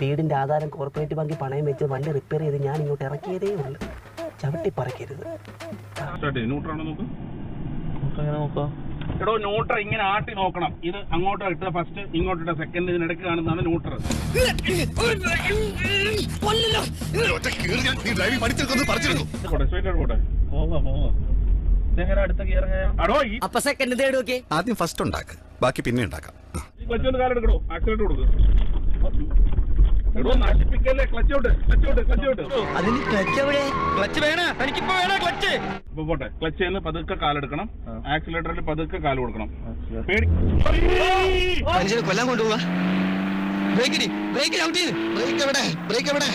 വീടിന്റെ ആധാരം കോർപ്പറേറ്റ് ബാങ്കിൽ പണയം വെച്ച് വണ്ടി റിപ്പയർ ചെയ്ത് ഞാൻ ഇങ്ങോട്ട് ഇറക്കിയതേ ഉള്ളു. ചവിട്ടി പറക്കരുത്. എടോ ന്യൂട്രൽ ഇങ്ങനെ ആട്ടി നോക്കണം. ഇത് അങ്ങോട്ട് ഇട്ട ഫസ്റ്റ് ഇങ്ങോട്ട് ഇട്ട സെക്കൻഡ് ഇതിനിടയ്ക്ക് കാണുന്നതാണ് ന്യൂട്രൽ. അപ്പൊ സെക്കൻഡ് തേർഡ് ഓക്കെ. ആദ്യം ഫസ്റ്റ് ഉണ്ടാക്കുക, ബാക്കി പിന്നെ ഉണ്ടാക്കാം. ക്ലച്ച് കൊണ്ട് കാലെടുക്കണോ, ആക്സിലേറ്റർ കൊടുക്കും. ക്ലച്ച് പതുക്കെ കാലെടുക്കണം, ആക്സിലേറ്ററിൽ പതുക്കെ കാല് കൊടുക്കണം. കൊല്ലാൻ കൊണ്ടുപോവാ. ബ്രേക്ക് ഔട്ട് ചെയ്ത് ബ്രേക്ക് എവിടെ?